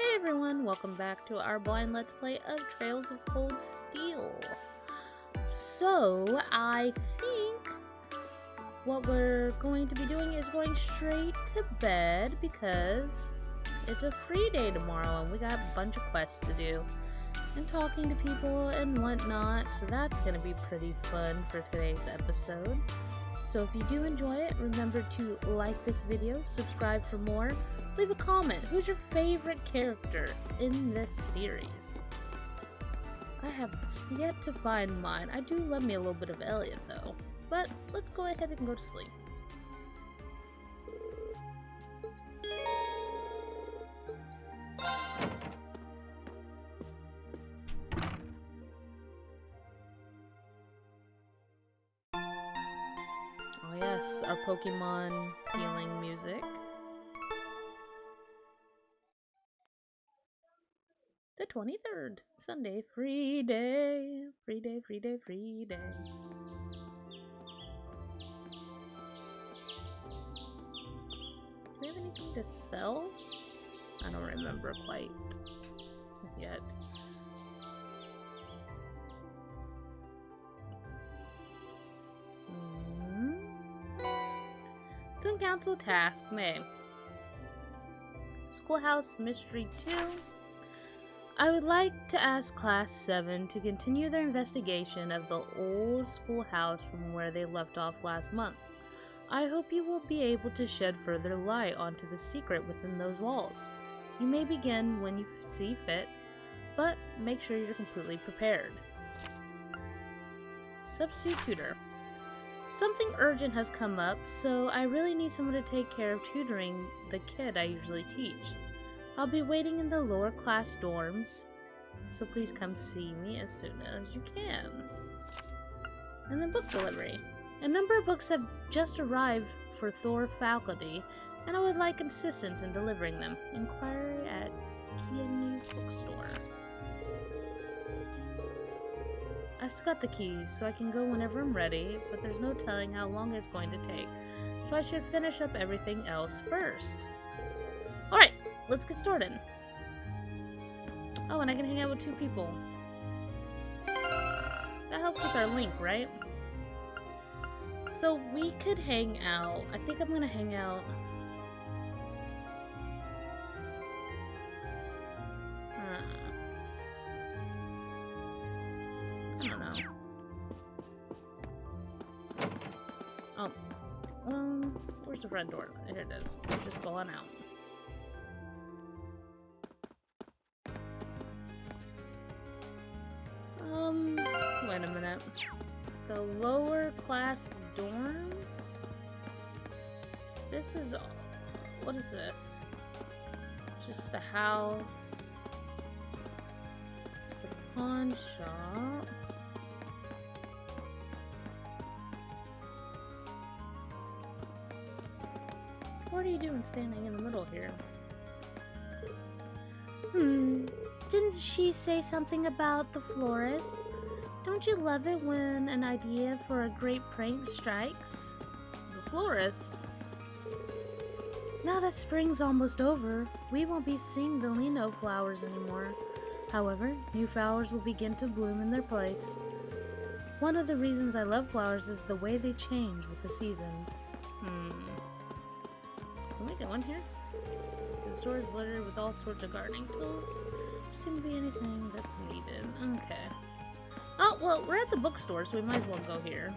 Hey everyone, welcome back to our blind let's play of Trails of Cold Steel. So, I think what we're going to be doing is going straight to bed because it's a free day tomorrow and we got a bunch of quests to do and talking to people and whatnot, so that's going to be pretty fun for today's episode. So if you do enjoy it, remember to like this video, subscribe for more, leave a comment. Who's your favorite character in this series? I have yet to find mine. I do love me a little bit of Elliot though. But let's go ahead and go to sleep. Oh yes, our Pokemon healing music. The 23rd, Sunday, free day, free day, free day, free day. Do we have anything to sell? I don't remember quite yet. Student Council Task, May. Schoolhouse Mystery 2. I would like to ask Class 7 to continue their investigation of the old schoolhouse from where they left off last month. I hope you will be able to shed further light onto the secret within those walls. You may begin when you see fit, but make sure you're completely prepared. Substitute Tutor. Something urgent has come up, so I really need someone to take care of tutoring the kid I usually teach. I'll be waiting in the lower class dorms, so please come see me as soon as you can. And then book delivery. A number of books have just arrived for Thor faculty, and I would like assistance in delivering them. Inquiry at Kiani's bookstore. I just got the keys, so I can go whenever I'm ready, but there's no telling how long it's going to take, so I should finish up everything else first. Alright, let's get started. Oh, and I can hang out with 2 people. That helps with our link, right? So we could hang out. I think I'm gonna hang out. I don't know. Oh, where's the front door? Here it is. Let's just go on out. Wait a minute. The lower class dorms? This is... what is this? Just a house. The pawn shop. What are you doing standing in the middle here? Didn't she say something about the florist? Don't you love it when an idea for a great prank strikes? The florist? Now that spring's almost over, we won't be seeing the lino flowers anymore. However, new flowers will begin to bloom in their place. One of the reasons I love flowers is the way they change with the seasons. Can we go in here? The store is littered with all sorts of gardening tools. Doesn't seem to be anything that's needed. Okay. Oh, well, we're at the bookstore, so we might as well go here.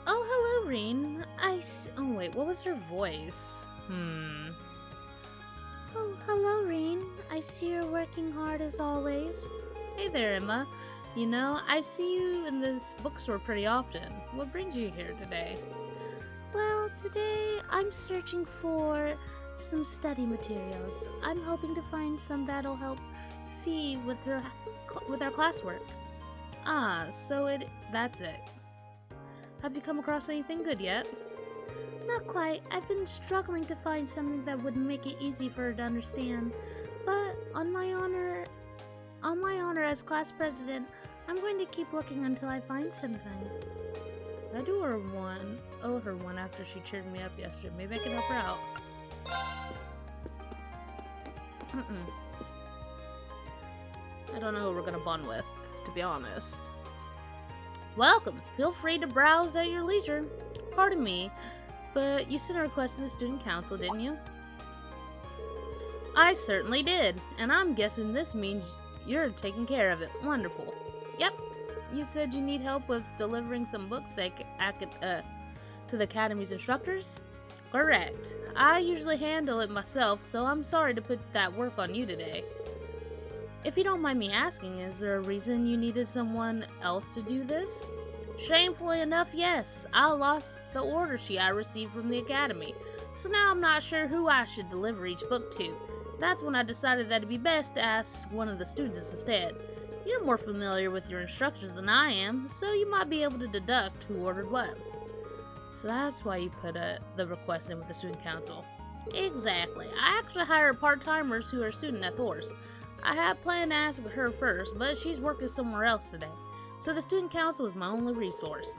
Oh, hello, Reen. Oh, wait, what was her voice? Oh, hello, Reen. I see you're working hard as always. Hey there, Emma. You know, I see you in this bookstore pretty often. What brings you here today? Well, today I'm searching for some study materials. I'm hoping to find some that'll help Fee with our classwork. Ah, so that's it. Have you come across anything good yet? Not quite. I've been struggling to find something that would make it easy for her to understand. But on my honor as class president, I'm going to keep looking until I find something. I owe her one after she cheered me up yesterday. Maybe I can help her out. I don't know who we're gonna bond with, to be honest. Welcome! Feel free to browse at your leisure. Pardon me, but you sent a request to the student council, didn't you? I certainly did, and I'm guessing this means you're taking care of it. Wonderful. Yep, you said you need help with delivering some books to the Academy's instructors? Correct. I usually handle it myself, so I'm sorry to put that work on you today. If you don't mind me asking, is there a reason you needed someone else to do this? Shamefully enough, yes. I lost the order sheet I received from the Academy, so now I'm not sure who I should deliver each book to. That's when I decided that it'd be best to ask one of the students instead. You're more familiar with your instructors than I am, so you might be able to deduct who ordered what. So that's why you put the request in with the student council. Exactly. I actually hire part-timers who are student at Thor's. I had planned to ask her first, but she's working somewhere else today. So the student council is my only resource.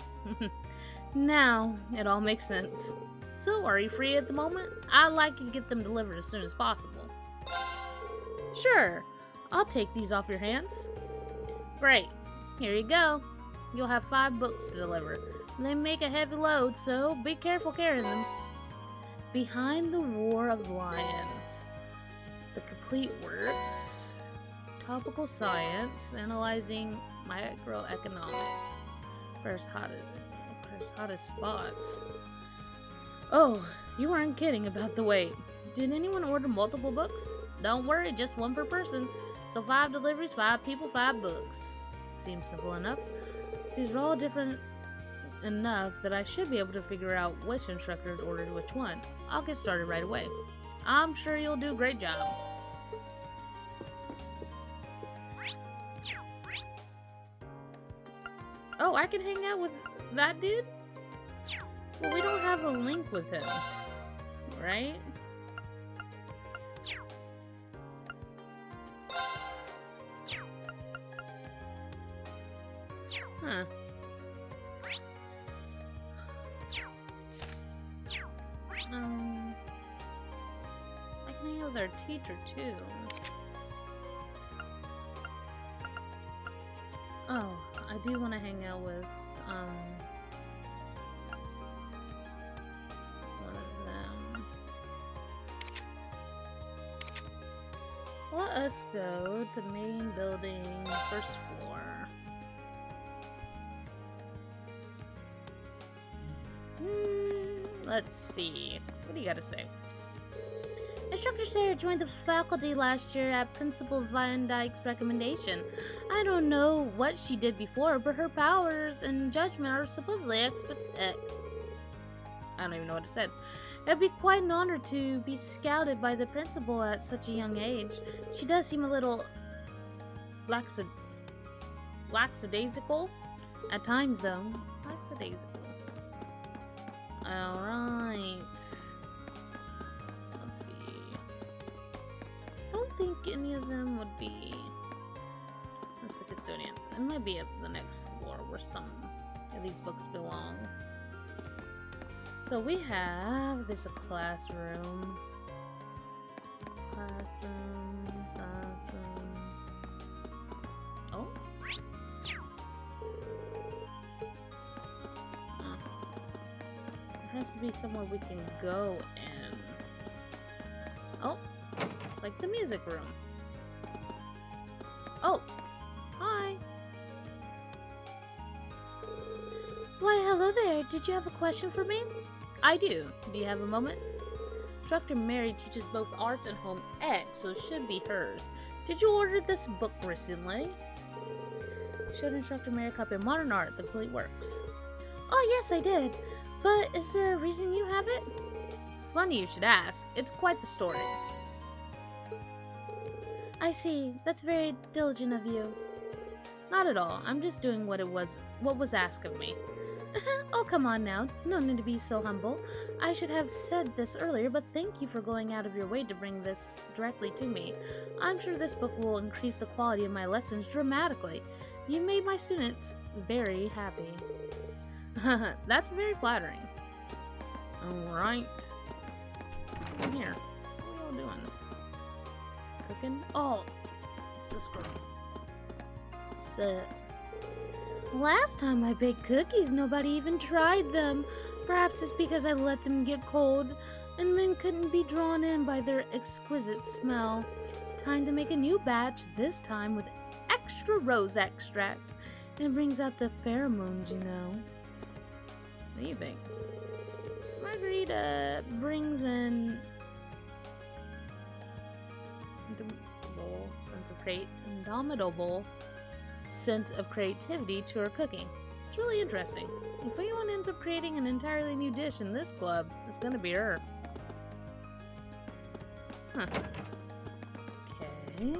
Now, it all makes sense. So, are you free at the moment? I'd like you to get them delivered as soon as possible. Sure. I'll take these off your hands. Great. Here you go. You'll have 5 books to deliver. They make a heavy load, so be careful carrying them. Behind the War of Lions. The Complete Works. Topical Science. Analyzing Microeconomics. Where's hottest spots? Oh, you weren't kidding about the wait. Did anyone order multiple books? Don't worry, just one per person. So 5 deliveries, 5 people, 5 books. Seems simple enough. These are all different enough that I should be able to figure out which instructor ordered which one. I'll get started right away. I'm sure you'll do a great job. Oh, I can hang out with that dude? Well, we don't have a link with him, right? Huh. I can hang out with our teacher too. Oh, I do want to hang out with one of them. Let us go to the main building, first floor. Let's see. What do you got to say? Instructor Sarah joined the faculty last year at Principal Van Dyke's recommendation. I don't know what she did before, but her powers and judgment are supposedly I don't even know what it said. It'd be quite an honor to be scouted by the principal at such a young age. She does seem a little lackadaisical at times, though. Lackadaisical. Alright. Let's see. I don't think any of them would be... Where's the custodian? It might be at the next floor where some of these books belong. So we have... There's a classroom. Classroom. Oh? There has to be somewhere we can go in. Oh, like the music room. Oh, hi. Why, hello there. Did you have a question for me? I do. Do you have a moment? Instructor Mary teaches both arts and home ec, so it should be hers. Did you order this book recently? Showed Instructor Mary a copy of Modern Art, The Complete Works. Oh, yes, I did. But is there a reason you have it? Funny you should ask. It's quite the story. I see. That's very diligent of you. Not at all. I'm just doing what was asked of me. Oh, come on now. No need to be so humble. I should have said this earlier, but thank you for going out of your way to bring this directly to me. I'm sure this book will increase the quality of my lessons dramatically. You made my students very happy. That's very flattering. Alright. What's in here? What are y'all doing? Cooking? Oh, it's this girl. So, last time I baked cookies, nobody even tried them. Perhaps it's because I let them get cold, and men couldn't be drawn in by their exquisite smell. Time to make a new batch, this time with extra rose extract. It brings out the pheromones, you know. What do you think? Margarita brings in indomitable sense of creativity to her cooking. It's really interesting. If anyone ends up creating an entirely new dish in this club, it's gonna be her. Huh. Okay.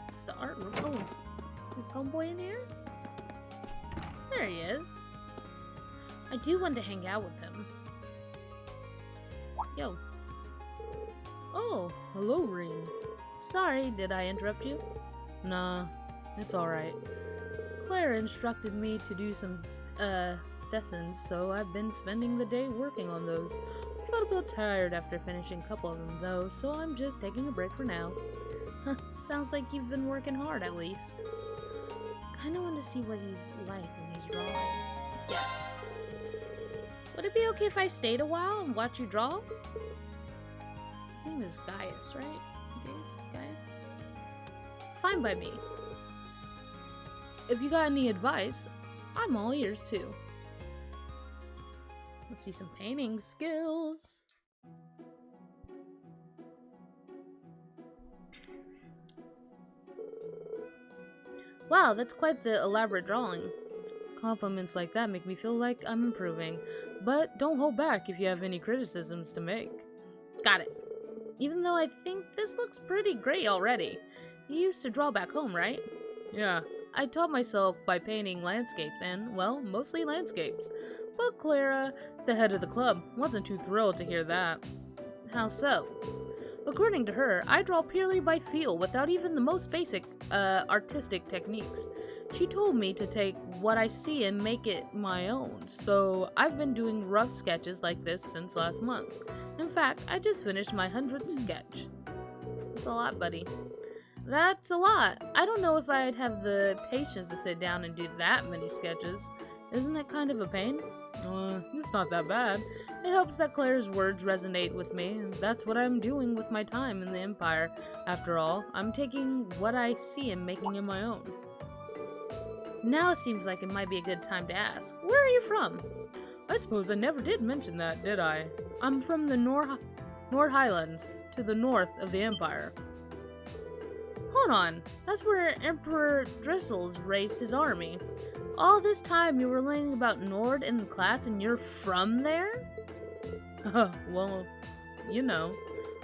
It's the art room. Oh, is homeboy in here? There he is. I do want to hang out with him. Yo. Oh, hello, Reen. Sorry, did I interrupt you? Nah, it's alright. Clara instructed me to do some, lessons, so I've been spending the day working on those. I felt a bit tired after finishing a couple of them, though, so I'm just taking a break for now. Huh, sounds like you've been working hard, at least. Kinda want to see what he's like when he's drawing. Yes. Would it be okay if I stayed a while and watch you draw? His name is Gaius, right? Gaius? Fine by me. If you got any advice, I'm all ears too. Let's see some painting skills. Wow, that's quite the elaborate drawing. Compliments like that make me feel like I'm improving, but don't hold back if you have any criticisms to make. Got it. Even though I think this looks pretty great already. You used to draw back home, right? Yeah, I taught myself by painting landscapes and, well, mostly landscapes. But Clara, the head of the club, wasn't too thrilled to hear that. How so? According to her, I draw purely by feel without even the most basic, artistic techniques. She told me to take what I see and make it my own, so I've been doing rough sketches like this since last month. In fact, I just finished my 100th sketch. That's a lot, buddy. That's a lot. I don't know if I'd have the patience to sit down and do that many sketches. Isn't that kind of a pain? It's not that bad. It helps that Claire's words resonate with me, and that's what I'm doing with my time in the Empire. After all, I'm taking what I see and making it my own. Now it seems like it might be a good time to ask, where are you from? I suppose I never did mention that, did I? I'm from the Nord Highlands, to the north of the Empire. Hold on, that's where Emperor Drissel's raised his army. All this time you were learning about Nord in the class and you're from there? Well, you know,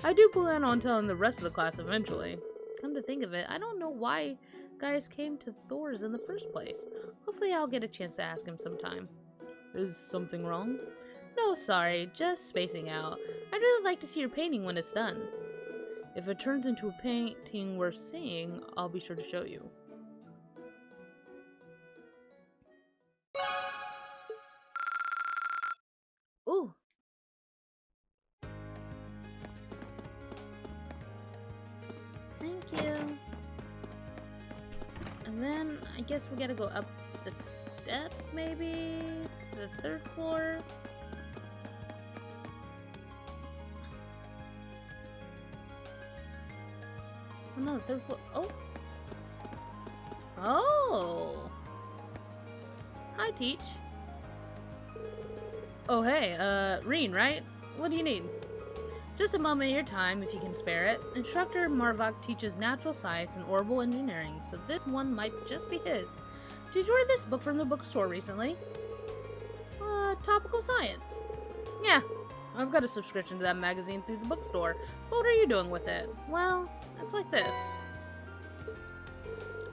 I do plan on telling the rest of the class eventually. Come to think of it, I don't know why Gaius came to Thor's in the first place. Hopefully I'll get a chance to ask him sometime. Is something wrong? No, sorry, just spacing out. I'd really like to see your painting when it's done. If it turns into a painting worth seeing, I'll be sure to show you. Ooh. Thank you. And then I guess we gotta go up the steps maybe to the 3rd floor. Oh no, the 3rd floor. Oh. Oh. Hi, Teach. Oh, hey, Reen, right? What do you need? Just a moment of your time, if you can spare it. Instructor Marvok teaches natural science and orbital engineering, so this one might just be his. Did you read this book from the bookstore recently? Topical science. Yeah, I've got a subscription to that magazine through the bookstore. What are you doing with it? Well, it's like this.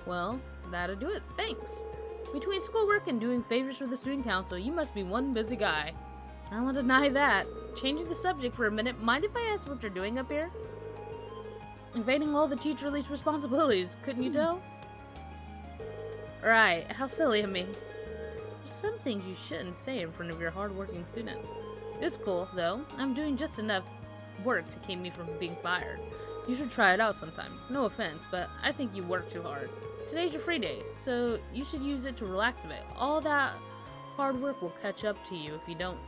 Well, that'll do it. Thanks. Between schoolwork and doing favors for the student council, you must be one busy guy. I won't deny that. Changing the subject for a minute, mind if I ask what you're doing up here? Evading all the teacher-release responsibilities, couldn't you tell? Right, how silly of me. There's some things you shouldn't say in front of your hardworking students. It's cool, though. I'm doing just enough work to keep me from being fired. You should try it out sometimes. No offense, but I think you work too hard. Today's your free day, so you should use it to relax a bit. All that hard work will catch up to you if you don't.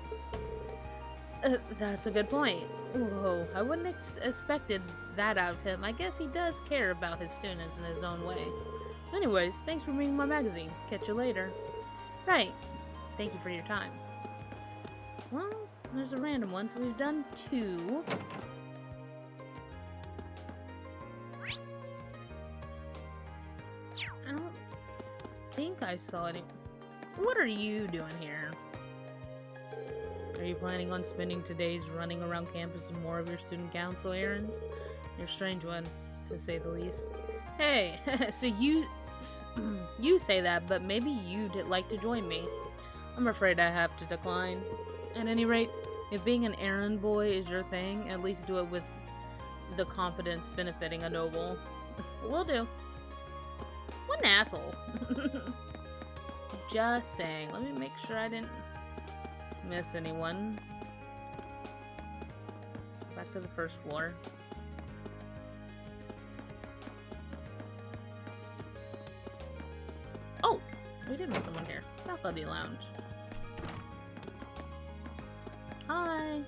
That's a good point. Whoa, I wouldn't expected that out of him. I guess he does care about his students in his own way. Anyways, thanks for reading my magazine. Catch you later. Right. Thank you for your time. Well, there's a random one, so we've done 2. I don't think I saw any. What are you doing here? Are you planning on spending today's running around campus with more of your student council errands? You're a strange one, to say the least. Hey, so you say that, but maybe you'd like to join me. I'm afraid I have to decline. At any rate, if being an errand boy is your thing, at least do it with the competence benefiting a noble. Will do. What an asshole. Just saying. Let me make sure I didn't miss anyone. Let's go back to the first floor. Oh! We did miss someone here. Faculty Lounge. Hi!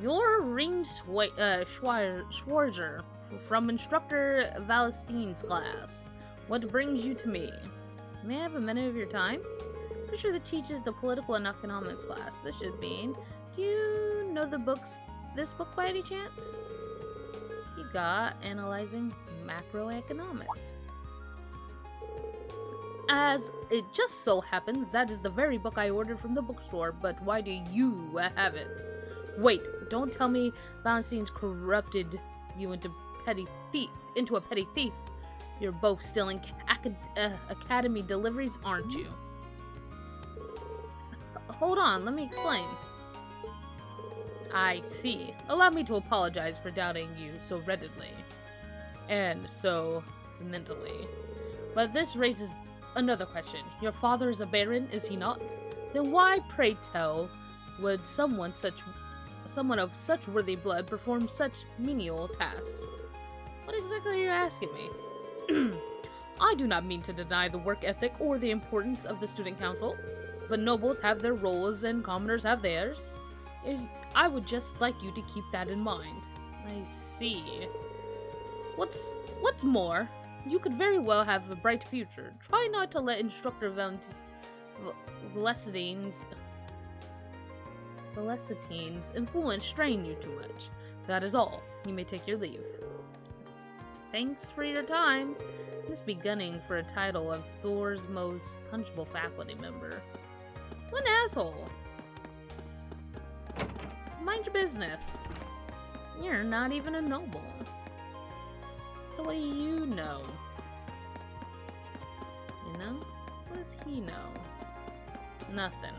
You're Ring Schwarzer from Instructor Valestine's class. What brings you to me? May I have a minute of your time? Pretty sure that teaches the political and economics class. This should be. Do you know this book by any chance? You got Analyzing Macroeconomics. As it just so happens, that is the very book I ordered from the bookstore, but why do you have it? Wait, don't tell me Valentine's corrupted you into a petty thief. You're both still in academy deliveries, aren't you? Hold on, let me explain. I see. Allow me to apologize for doubting you so readily. And so mentally. But this raises another question. Your father is a baron, is he not? Then why, pray tell, would someone of such worthy blood perform such menial tasks? What exactly are you asking me? I do not mean to deny the work ethic or the importance of the student council, but nobles have their roles and commoners have theirs. I would just like you to keep that in mind. I see. What's more, you could very well have a bright future. Try not to let Instructor Valestine's influence strain you too much. That is all. You may take your leave. Thanks for your time. Just be gunning for a title of Thor's most punchable faculty member. What an asshole. Mind your business. You're not even a noble. So what do you know? You know? What does he know? Nothing.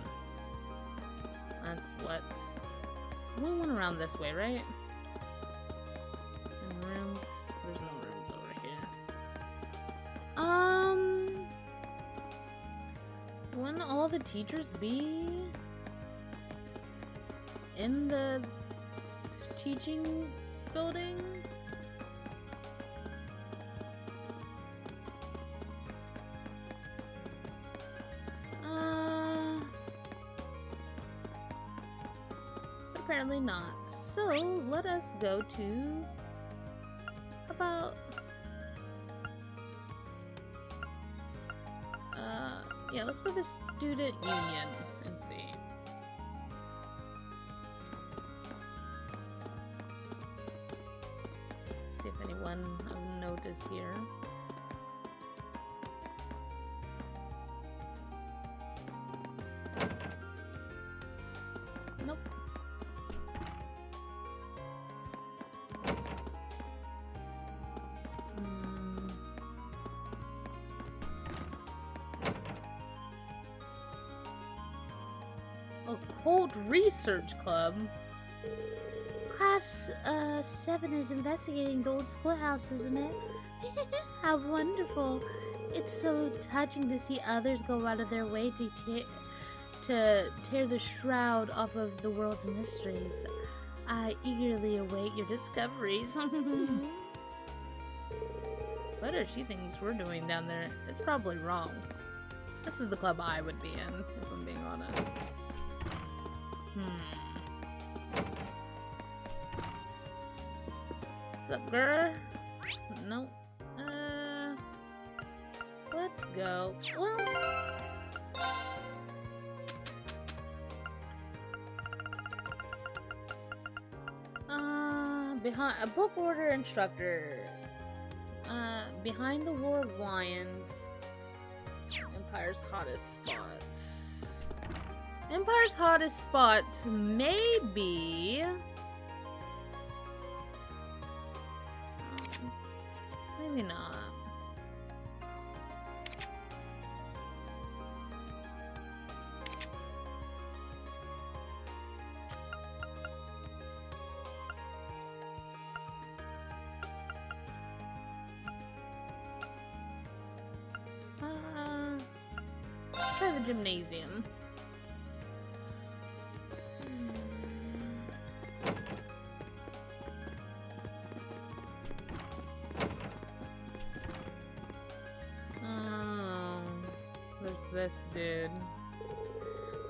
That's what... We went around this way, right? And rooms... There's no rooms over here. Wouldn't all the teachers be in the teaching building? Apparently not. So let us go to about yeah, let's go to the student union and see. See if anyone of note is here. Nope. Occult Research Club. Class 7 is investigating the old schoolhouse, isn't it? How wonderful. It's so touching to see others go out of their way to tear the shroud off of the world's mysteries. I eagerly await your discoveries. What does she thinks we're doing down there? It's probably wrong. This is the club I would be in, if I'm being honest. Sup, girl? No. Let's go. Well, behind a book order instructor. Behind the War of Lions. Empire's hottest spots. Empire's hottest spots maybe. Maybe not. Let's try the gymnasium. There's this dude.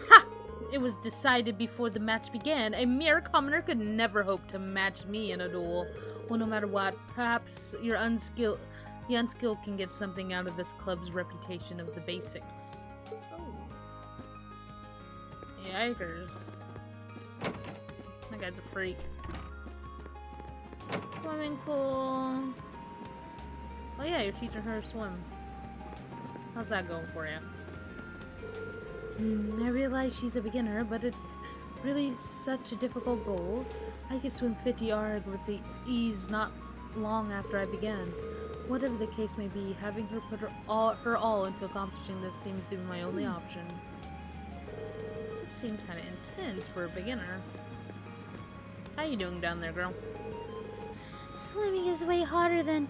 Ha! It was decided before the match began. A mere commoner could never hope to match me in a duel. Well, no matter what, perhaps the unskilled can get something out of this club's reputation of the basics. Oh. Yikers. That guy's a freak. Swimming pool. Oh yeah, you're teaching her to swim. How's that going for you? I realize she's a beginner, but it's really such a difficult goal. I could swim 50 arg with the ease not long after I began. Whatever the case may be, having her put her all into accomplishing this seems to be my only option. This seems kind of intense for a beginner. How you doing down there, girl? Swimming is way harder than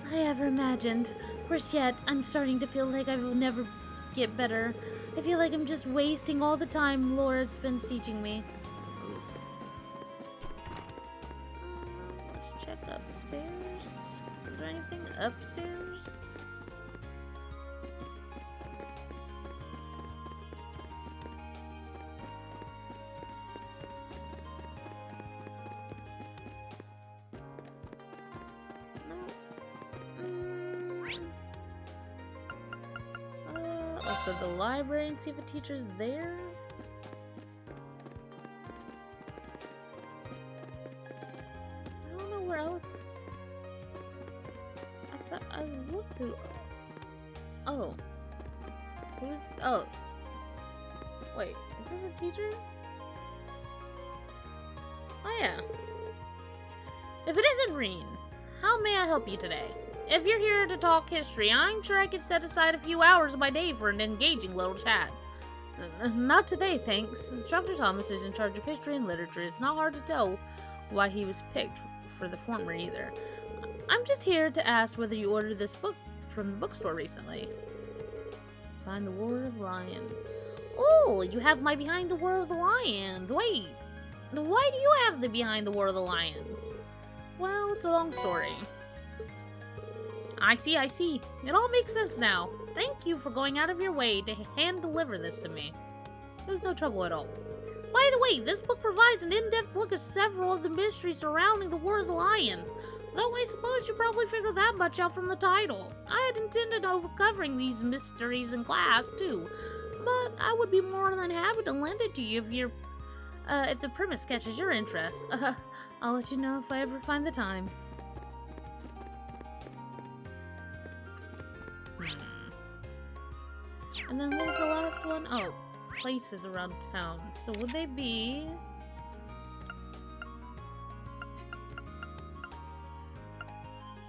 I ever imagined. Worse yet, I'm starting to feel like I will never get better. I feel like I'm just wasting all the time Laura's spends teaching me. Let's check upstairs. Is there anything upstairs? Also the library and see if a teacher's there. I don't know where else. I thought I looked through. Oh. Who's. Oh. Wait, is this a teacher? Oh, yeah. If it isn't Reen, how may I help you today? If you're here to talk history, I'm sure I could set aside a few hours of my day for an engaging little chat. Not today, thanks. Dr. Thomas is in charge of history and literature. It's not hard to tell why he was picked for the former either. I'm just here to ask whether you ordered this book from the bookstore recently. Behind the War of Lions. Oh, you have my Behind the War of the Lions. Wait, why do you have the Behind the War of the Lions? Well, it's a long story. I see. It all makes sense now. Thank you for going out of your way to hand-deliver this to me. It was no trouble at all. By the way, this book provides an in-depth look at several of the mysteries surrounding the War of the Lions, though I suppose you probably figured that much out from the title. I had intended over covering these mysteries in class, too, but I would be more than happy to lend it to you if the premise catches your interest. I'll let you know if I ever find the time. And then what was the last one? Oh, places around town. So would they be...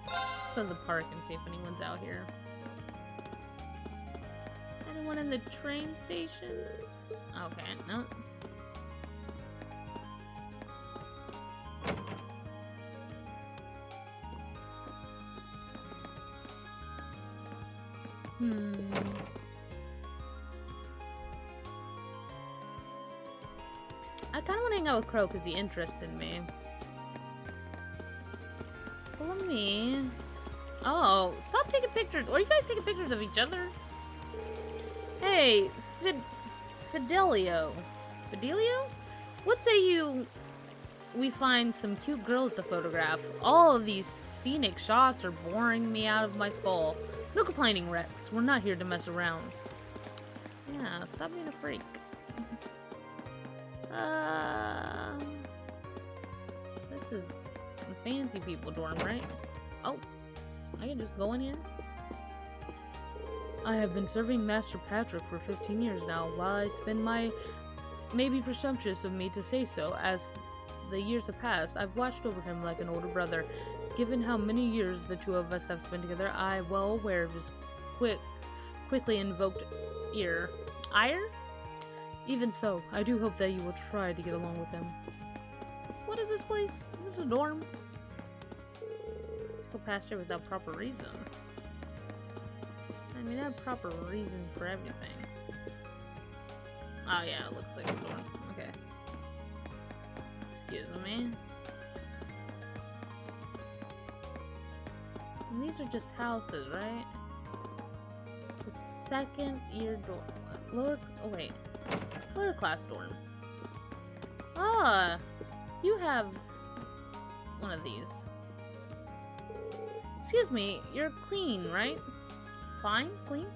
Let's go to the park and see if anyone's out here. Anyone in the train station? Okay, no. I kind of want to hang out with Crow because he interested me. But let me... Oh, stop taking pictures. Or are you guys taking pictures of each other? Hey, Fidelio? What say we find some cute girls to photograph? All of these scenic shots are boring me out of my skull. No complaining, Rex. We're not here to mess around. Yeah, stop being a freak. This is the fancy people dorm, right? Oh, I can just go in here. I have been serving Master Patrick for 15 years now. While I spend my... Maybe presumptuous of me to say so, as the years have passed, I've watched over him like an older brother. Given how many years the two of us have spent together, I am well aware of his quickly invoked ire. Even so, I do hope that you will try to get along with him. What is this place? Is this a dorm? Go past here without proper reason. I mean, I have proper reason for everything. Oh yeah, it looks like a dorm. Okay. Excuse me. And these are just houses, right? The second year dorm. Lower class dorm. Ah, you have one of these. Excuse me, you're clean, right? Fine? Clean?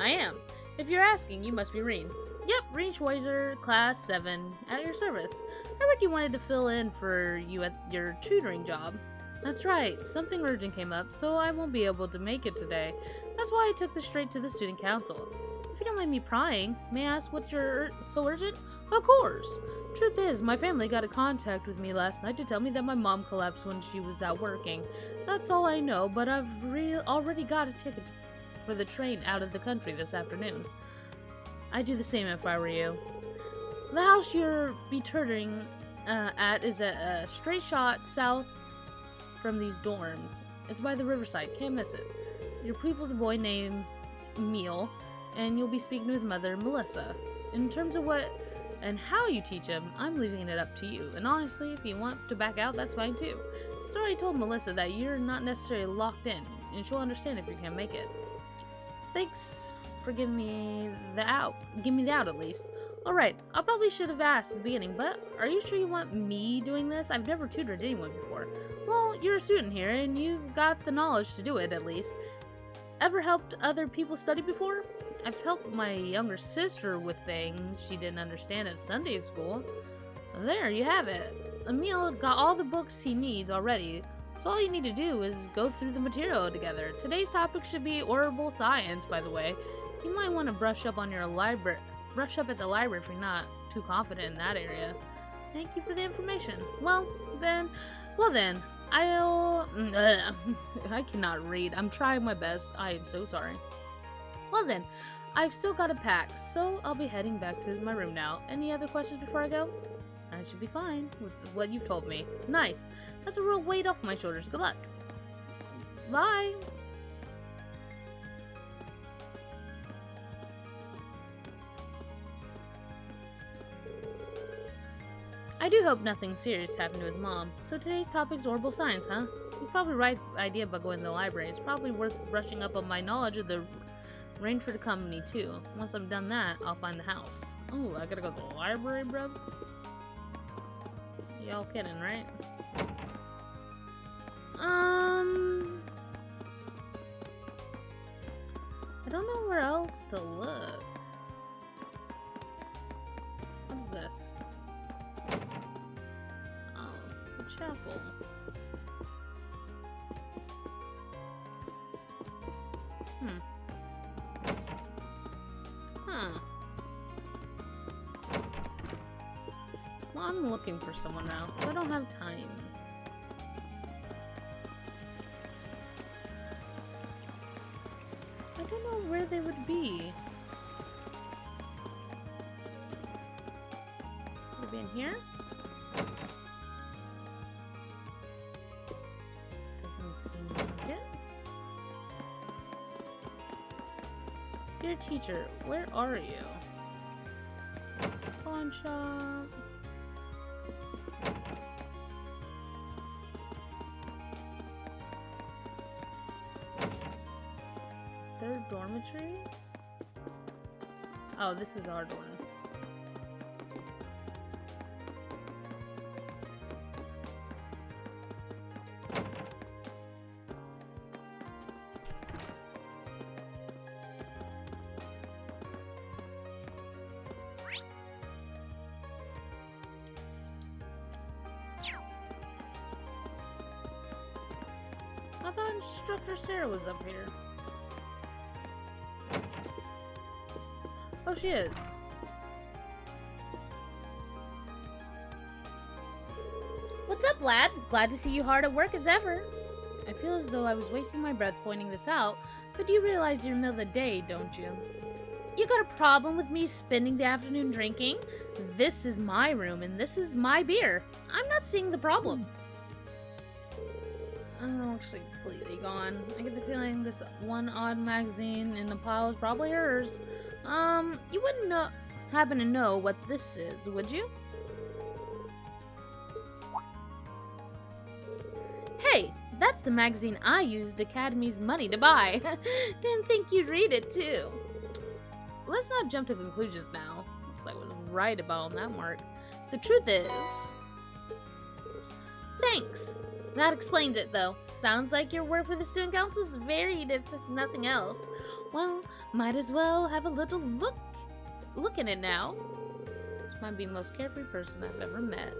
I am. If you're asking, you must be Reen. Yep, Reen Schweizer, class 7, at your service. I heard you wanted to fill in for you at your tutoring job. That's right, something urgent came up, so I won't be able to make it today. That's why I took this straight to the student council. If you don't mind me prying, may I ask what you're so urgent? Of course. Truth is, my family got in contact with me last night to tell me that my mom collapsed when she was out working. That's all I know, but I've already got a ticket for the train out of the country this afternoon. I'd do the same if I were you. The house you're be tutoring at is a straight shot south from these dorms. It's by the riverside, can't miss it. Your pupil's a boy named Emil, and you'll be speaking to his mother, Melissa. In terms of what and how you teach him, I'm leaving it up to you. And honestly, if you want to back out, that's fine too. It's already told Melissa that you're not necessarily locked in, and she'll understand if you can't make it. Thanks for giving me the out. Give me the out at least. Alright, I probably should have asked at the beginning, but are you sure you want me doing this? I've never tutored anyone before. Well, you're a student here, and you've got the knowledge to do it, at least. Ever helped other people study before? I've helped my younger sister with things she didn't understand at Sunday school. There, you have it. Emil got all the books he needs already, so all you need to do is go through the material together. Today's topic should be oral science, by the way. You might want to brush up at the library if you're not too confident in that area. Thank you for the information. Well then, I cannot read. I'm trying my best. I am so sorry. Well then, I've still got to pack, so I'll be heading back to my room now. Any other questions before I go? I should be fine with what you've told me. Nice. That's a real weight off my shoulders. Good luck. Bye. I do hope nothing serious happened to his mom. So today's topic's oral science, huh? He's probably right idea about going to the library. It's probably worth brushing up on my knowledge of the Rainford Company too. Once I'm done that, I'll find the house. Ooh, I gotta go to the library, bro. Y'all kidding, right? I don't know where else to look. What is this? Oh, the chapel. Huh. Well, I'm looking for someone now, so I don't have time. I don't know where they would be. Would they be in here? Doesn't seem like it. Dear teacher, where are you? Pawn shop. Third dormitory? Oh, this is our dorm. I thought Instructor Sarah was up here. Oh, she is. What's up, lad? Glad to see you hard at work as ever. I feel as though I was wasting my breath pointing this out, but you realize you're in the middle of the day, don't you? You got a problem with me spending the afternoon drinking? This is my room and this is my beer. I'm not seeing the problem. Oh, actually completely gone. I get the feeling this one odd magazine in the pile is probably hers. You wouldn't happen to know what this is, would you? Hey, that's the magazine I used Academy's money to buy. Didn't think you'd read it, too. Let's not jump to conclusions now. Looks like I was right about that mark. The truth is... Thanks. That explains it, though. Sounds like your work for the student council is varied, if nothing else. Well, might as well have a little look in it now. This might be the most carefree person I've ever met.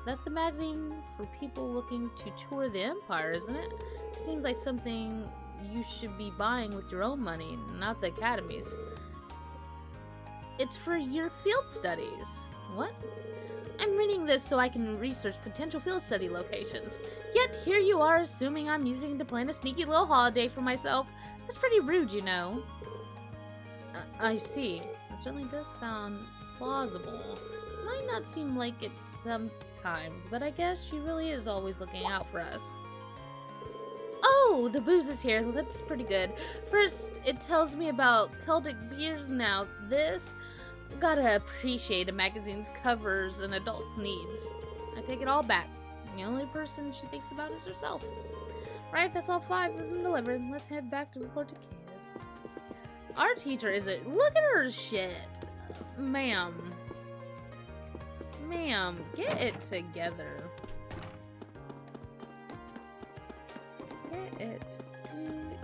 That's the magazine for people looking to tour the empire, isn't it? It seems like something you should be buying with your own money, not the academy's. It's for your field studies. What? I'm reading this so I can research potential field study locations. Yet here you are assuming I'm using it to plan a sneaky little holiday for myself. That's pretty rude, you know. I see. It certainly does sound plausible. Might not seem like it sometimes, but I guess she really is always looking out for us. Oh, the booze is here. That's pretty good. First, it tells me about Celtic beers. Now this... Gotta appreciate a magazine's covers and adults' needs. I take it all back. The only person she thinks about is herself. Right, that's all 5 of them delivered. Let's head back to report to Chaos. Our teacher isn't. Look at her shit. Ma'am. Ma'am, get it together. Get it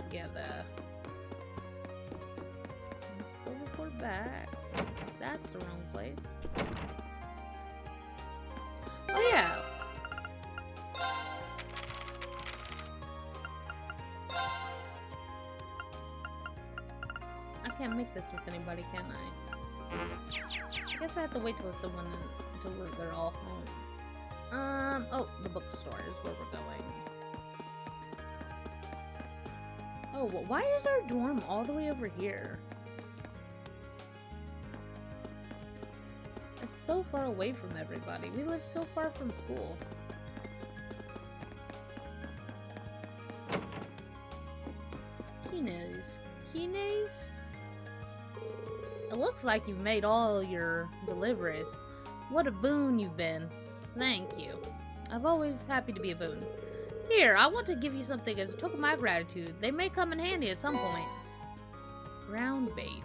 together. Let's go report back. That's the wrong place. Oh yeah. I can't make this with anybody, can I? I guess I have to wait till they're all home. Oh, the bookstore is where we're going. Oh, well, why is our dorm all the way over here? It's so far away from everybody. We live so far from school. Kines. Kines? It looks like you've made all your deliveries. What a boon you've been. Thank you. I'm always happy to be a boon. Here, I want to give you something as a token of my gratitude. They may come in handy at some point. Ground bait.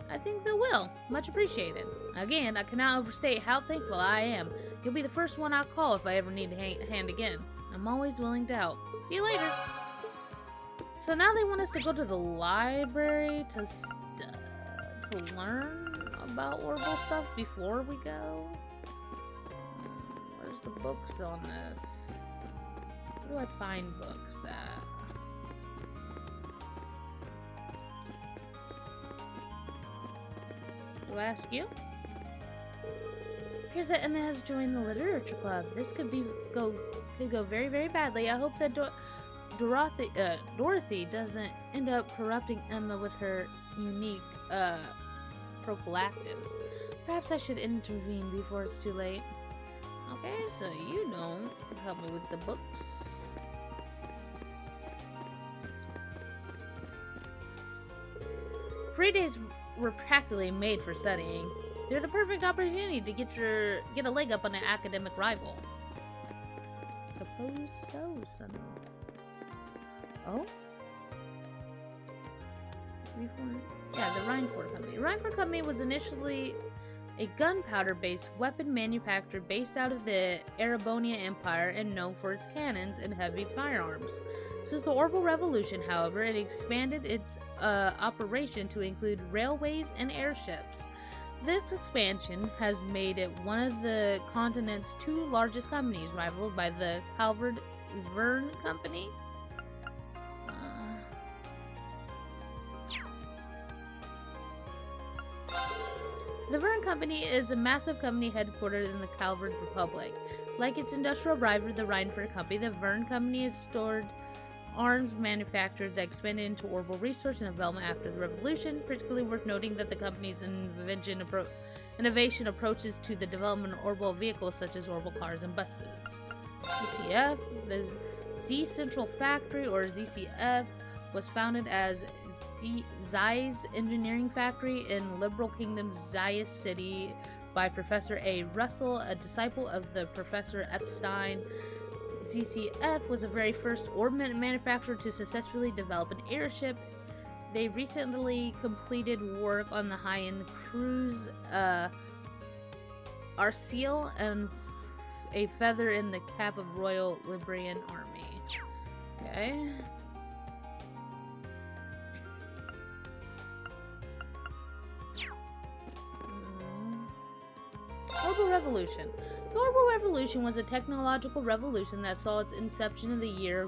I think they will. Much appreciated. Again, I cannot overstate how thankful I am. You'll be the first one I'll call if I ever need a hand again. I'm always willing to help. See you later. So now they want us to go to the library to learn about Orville stuff before we go. Where's the books on this? Where do I find books at? Do I ask you? Appears that Emma has joined the literature club. This could go very, very badly. I hope that Dorothy doesn't end up corrupting Emma with her unique prophylactics. Perhaps I should intervene before it's too late. Okay, so you don't help me with the books. Free days were practically made for studying. They're the perfect opportunity to get a leg up on an academic rival. Suppose so, sonny. Oh? Yeah, the Rhineford Company. Rhineford Company was initially a gunpowder-based weapon manufacturer based out of the Erebonia Empire and known for its cannons and heavy firearms. Since the Orbital Revolution, however, it expanded its operation to include railways and airships. This expansion has made it one of the continent's two largest companies, rivaled by the Calvert Verne Company. The Verne Company is a massive company headquartered in the Calvert Republic. Like its industrial rival, the Rhineford Company, the Verne Company has stored arms manufactured that expanded into orbital research and development after the Revolution. Particularly worth noting that the company's innovation approaches to the development of orbital vehicles such as orbital cars and buses. ZCF, the Z Central Factory, or ZCF, was founded as Zeiss Engineering Factory in Liberal Kingdom's Zeiss City by Professor A. Russell, a disciple of the Professor Epstein. ZCF was the very first ornament manufacturer to successfully develop an airship. They recently completed work on the high-end cruise Arseal and a feather in the cap of Royal Liberian Army. Okay. Orbital Revolution. The Orbital Revolution was a technological revolution that saw its inception in the year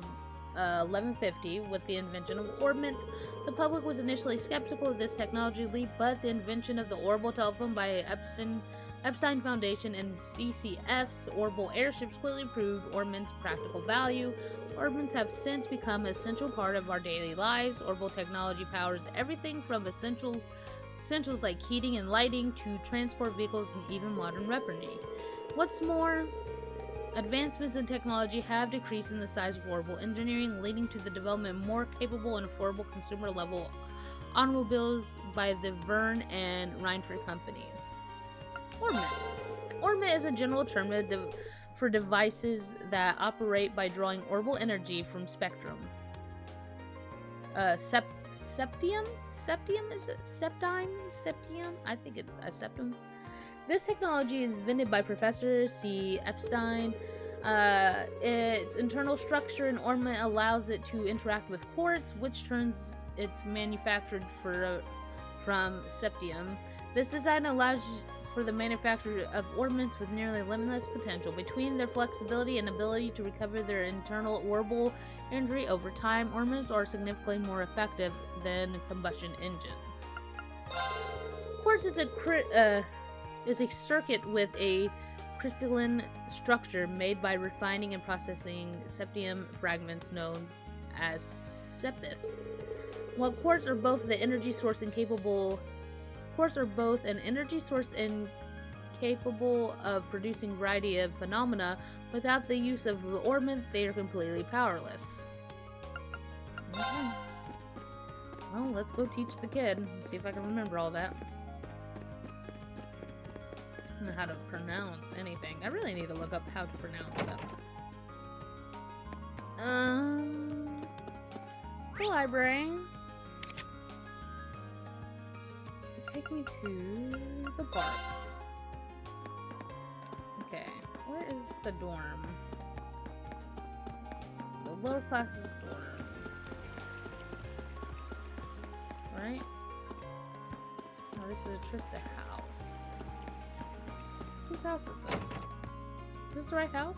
1150 with the invention of orbment. The public was initially skeptical of this technology leap, but the invention of the orbital telephone by Epstein Foundation and CCF's orbital airships quickly proved orbment's practical value. Orbments have since become an essential part of our daily lives. Orbital technology powers everything from essentials like heating and lighting to transport vehicles and even modern weaponry. What's more, advancements in technology have decreased in the size of orbital engineering, leading to the development of more capable and affordable consumer-level automobiles by the Verne and Rhineford companies. Orbment. Orbment is a general term for devices that operate by drawing orbital energy from spectrum. Septium? Is it septime? Septium? I think it's a septum. This technology is invented by Professor C. Epstein. Its internal structure and ornament allows it to interact with quartz, which turns its manufactured from septium. This design allows for the manufacture of ornaments with nearly limitless potential. Between their flexibility and ability to recover their internal orbital energy over time, ornaments are significantly more effective than combustion engines. Quartz is a circuit with a crystalline structure made by refining and processing septium fragments known as sepith. While quartz are both an energy source and capable of producing a variety of phenomena, without the use of the ornament, they are completely powerless. Okay. Well, let's go teach the kid. See if I can remember all that. I don't know how to pronounce anything. I really need to look up how to pronounce stuff. It's the library. Take me to the park. Okay, where is the dorm? The lower classes dorm. Right? Oh, this is a Trista house. Whose house is this? Is this the right house?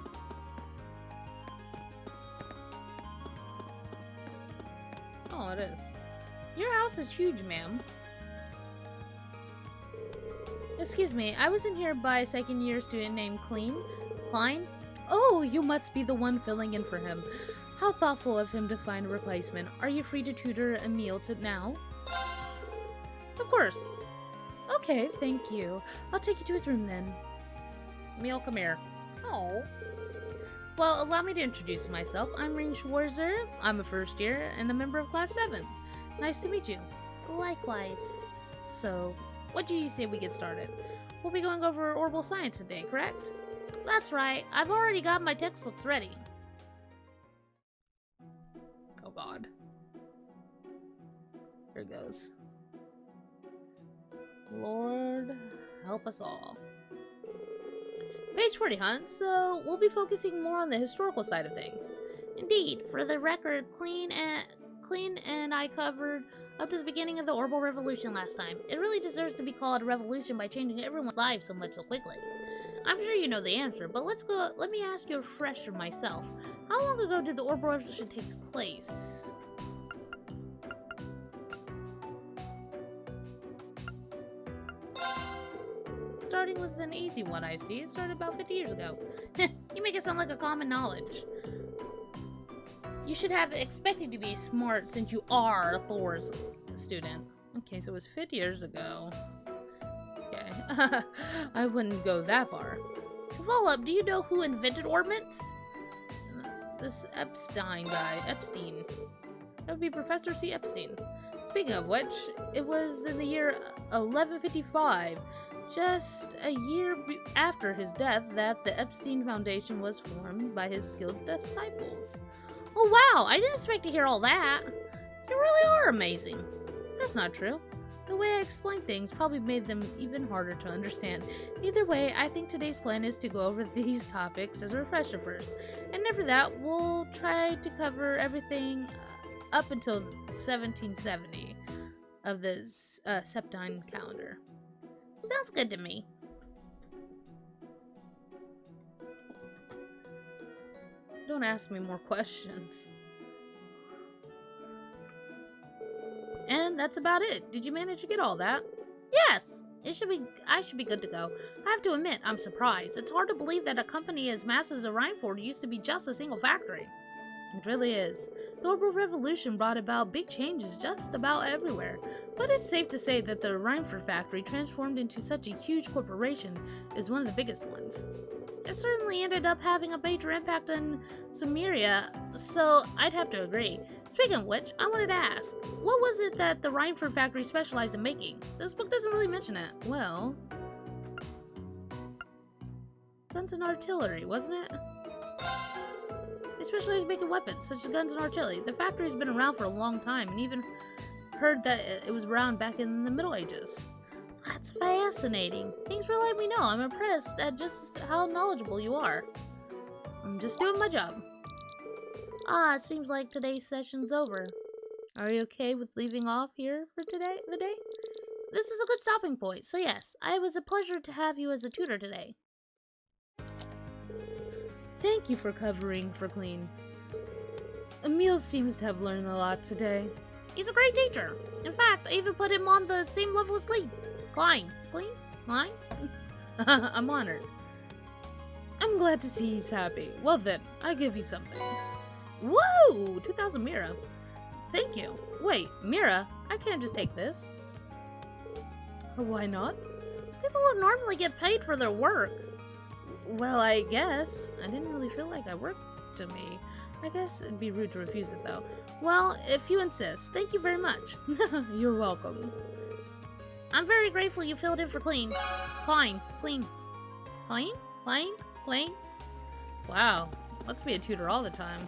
Oh, it is. Your house is huge, ma'am. Excuse me, I was in here by a second-year student named Klein. Oh, you must be the one filling in for him. How thoughtful of him to find a replacement. Are you free to tutor Emil now? Of course. Okay, thank you. I'll take you to his room then. Emil, come here. Oh. Well, allow me to introduce myself. I'm Ring Schwarzer. I'm a first year and a member of Class 7. Nice to meet you. Likewise. So, what do you say we get started? We'll be going over orbital science today, correct? That's right. I've already got my textbooks ready. Oh god. Here it goes. Lord, help us all. Page 40, huh? So, we'll be focusing more on the historical side of things. Indeed, for the record, Clean and I covered up to the beginning of the Orbital Revolution last time. It really deserves to be called a revolution by changing everyone's lives so much so quickly. I'm sure you know the answer, but let me ask you a refresher myself. How long ago did the Orbital Revolution take place? Starting with an easy one, I see. It started about 50 years ago. You make it sound like a common knowledge. You should have expected to be smart since you are Thor's student. Okay, so it was 50 years ago. Okay. I wouldn't go that far. To follow up, do you know who invented orbits? This Epstein guy. Epstein. That would be Professor C. Epstein. Speaking of which, it was in the year 1155, just a year after his death, that the Epstein Foundation was formed by his skilled disciples. Oh wow, I didn't expect to hear all that. You really are amazing. That's not true. The way I explained things probably made them even harder to understand. Either way, I think today's plan is to go over these topics as a refresher first. And after that, we'll try to cover everything up until 1770 of the Septine calendar. Sounds good to me. Don't ask me more questions. And that's about it. Did you manage to get all that? Yes! I should be good to go. I have to admit, I'm surprised. It's hard to believe that a company as massive as Rhineford used to be just a single factory. It really is. The Orbital Revolution brought about big changes just about everywhere, but it's safe to say that the Rhineford factory, transformed into such a huge corporation, is one of the biggest ones. It certainly ended up having a major impact on Sumeria, so I'd have to agree. Speaking of which, I wanted to ask, what was it that the Rhineford factory specialized in making? This book doesn't really mention it. Well, guns and artillery, wasn't it? They specialize in making weapons, such as guns and artillery. The factory's been around for a long time, and even heard that it was around back in the Middle Ages. That's fascinating. Thanks for letting me know. I'm impressed at just how knowledgeable you are. I'm just doing my job. It seems like today's session's over. Are you okay with leaving off here for the day? This is a good stopping point, so yes, it was a pleasure to have you as a tutor today. Thank you for covering for Clean. Emil seems to have learned a lot today. He's a great teacher. In fact, I even put him on the same level as Clean. Klein? I'm honored. I'm glad to see he's happy. Well then, I give you something. Whoa! 2,000 Mira. Thank you. Wait, Mira? I can't just take this. Why not? People don't normally get paid for their work. Well, I guess. I didn't really feel like I worked to me. I guess it'd be rude to refuse it, though. Well, if you insist, thank you very much. You're welcome. I'm very grateful you filled in for Clean. Clean. Wow, let's be a tutor all the time.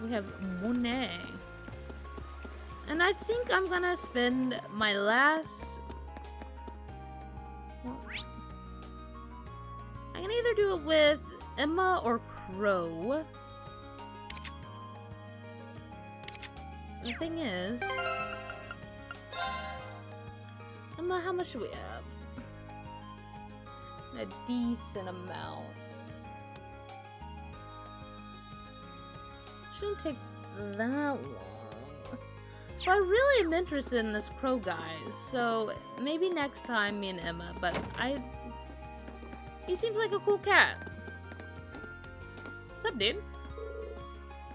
We have Monet. And I think I'm gonna spend my last... Well, I can either do it with Emma or Crow. The thing is... Emma, how much should we have? A decent amount. Shouldn't take that long. But I really am interested in this Crow guy, so maybe next time me and Emma, but he seems like a cool cat. What's up, dude?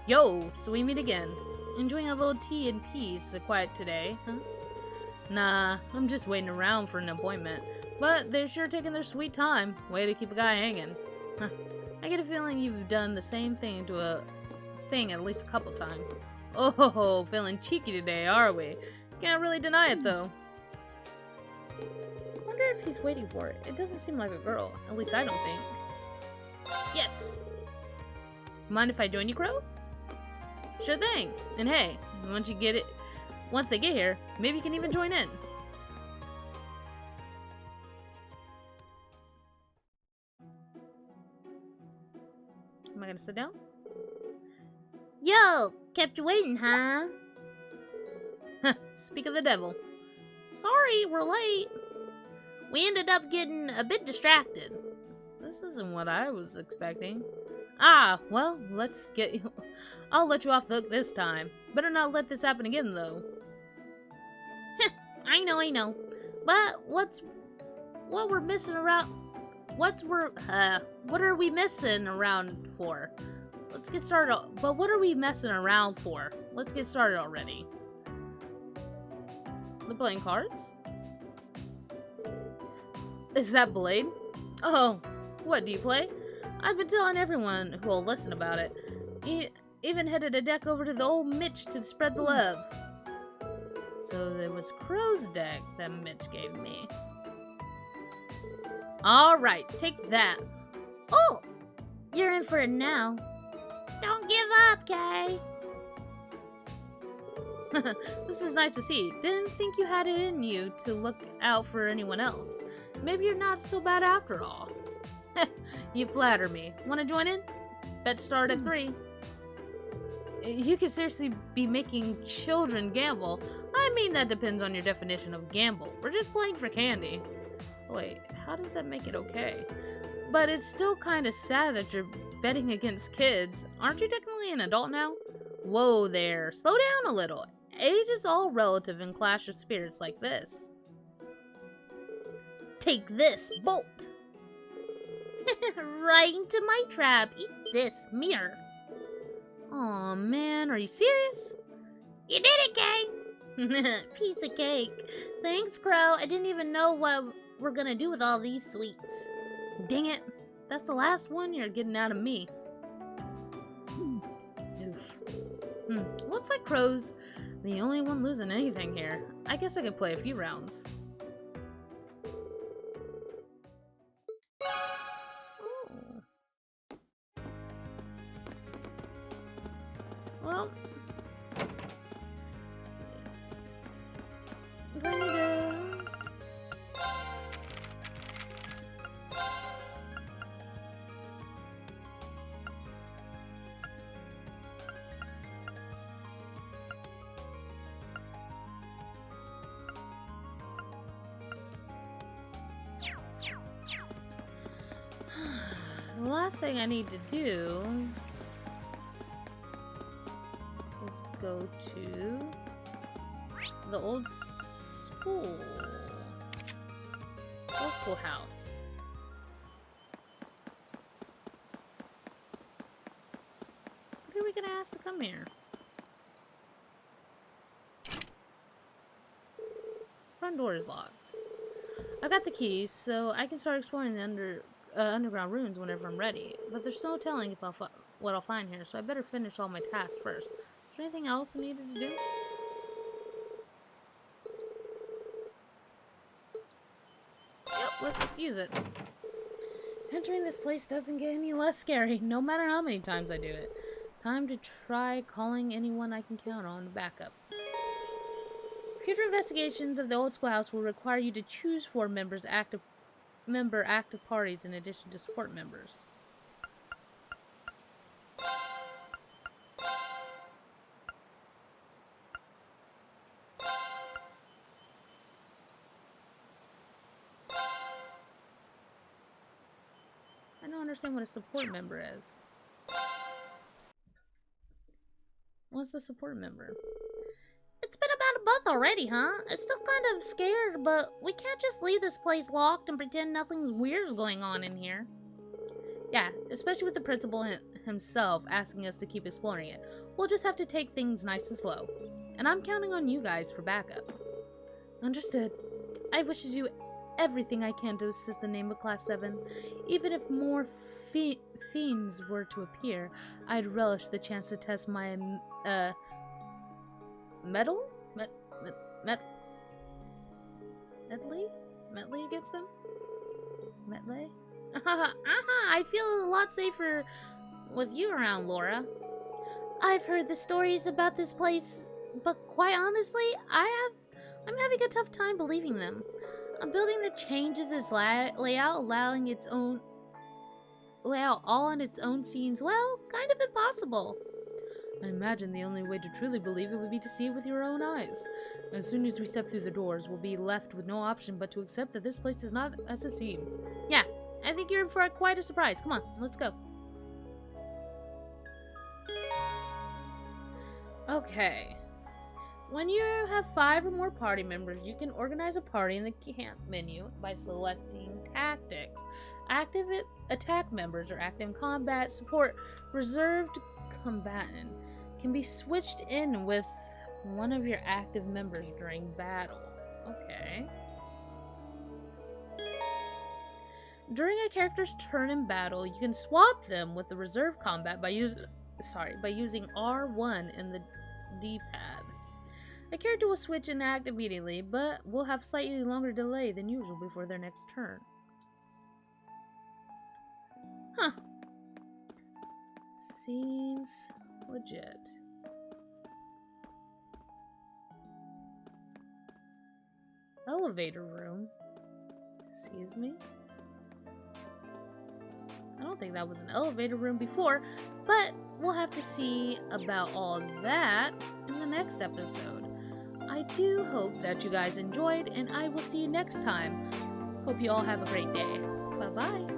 Yo, so we meet again. Enjoying a little tea and peace, quiet today, huh? Nah, I'm just waiting around for an appointment. But they're sure taking their sweet time. Way to keep a guy hanging. Huh. I get a feeling you've done the same thing to a thing at least a couple times. Oh, feeling cheeky today, are we? Can't really deny it, though. I wonder if he's waiting for it. It doesn't seem like a girl. At least I don't think. Yes! Mind if I join you, Crow? Sure thing. And hey, once they get here, maybe you can even join in. Am I gonna sit down? Yo, kept you waiting, huh? Speak of the devil. Sorry, we're late. We ended up getting a bit distracted. This isn't what I was expecting. Ah, well, I'll let you off the hook this time. Better not let this happen again, though. I know. But what are we missing around for? Let's get started. But what are we messing around for? Let's get started already. They're playing cards? Is that Blade? Oh, what, do you play? I've been telling everyone who'll listen about it. Even headed a deck over to the old Mitch to spread the love. So it was Crow's deck that Mitch gave me. Alright, take that. Oh! You're in for it now. Don't give up, Kay. This is nice to see. Didn't think you had it in you to look out for anyone else. Maybe you're not so bad after all. You flatter me. Want to join in? Bet start at 3. You could seriously be making children gamble. I mean, that depends on your definition of gamble. We're just playing for candy. Wait, how does that make it okay? But it's still kind of sad that you're betting against kids. Aren't you technically an adult now? Whoa there. Slow down a little. Age is all relative in Clash of Spirits like this. Take this, Bolt. Right into my trap. Eat this, mirror. Aw, man, are you serious? You did it, Kay. Piece of cake. Thanks, Crow. I didn't even know what we're gonna do with all these sweets. Dang it. That's the last one you're getting out of me. Oof. Looks like Crow's the only one losing anything here. I guess I could play a few rounds. Well, do I need to... The last thing I need to do is go to the old school house. What are we gonna ask to come here? Front door is locked. I got the keys, so I can start exploring the underground rooms whenever I'm ready. But there's no telling if what I'll find here, so I better finish all my tasks first. Is there anything else I needed to do? Yep, let's use it. Entering this place doesn't get any less scary, no matter how many times I do it. Time to try calling anyone I can count on to back up. Future investigations of the old schoolhouse will require you to choose 4 active parties in addition to support members. I don't understand what a support member is. What's a support member? It's been about a month already, huh? I'm still kind of scared, but we can't just leave this place locked and pretend nothing's weird's going on in here. Yeah, especially with the principal himself asking us to keep exploring it. We'll just have to take things nice and slow. And I'm counting on you guys for backup. Understood. I wish to do everything I can to assist the name of Class 7. Even if more fiends were to appear, I'd relish the chance to test my Metley against them? Metley? I feel a lot safer with you around, Laura. I've heard the stories about this place, but quite honestly, I'm having a tough time believing them. A building that changes its layout, allowing its own layout all on its own seems, well, kind of impossible. I imagine the only way to truly believe it would be to see it with your own eyes. As soon as we step through the doors, we'll be left with no option but to accept that this place is not as it seems. Yeah, I think you're in for quite a surprise. Come on, let's go. Okay. When you have 5 or more party members, you can organize a party in the camp menu by selecting tactics. Active attack members or active combat support reserved combatant can be switched in with one of your active members during battle. Okay. During a character's turn in battle, you can swap them with the reserve combat by using R1 in the D-pad. A character will switch and act immediately, but will have slightly longer delay than usual before their next turn. Huh. Seems legit. Elevator room? Excuse me? I don't think that was an elevator room before, but we'll have to see about all that in the next episode. I do hope that you guys enjoyed, and I will see you next time. Hope you all have a great day. Bye-bye.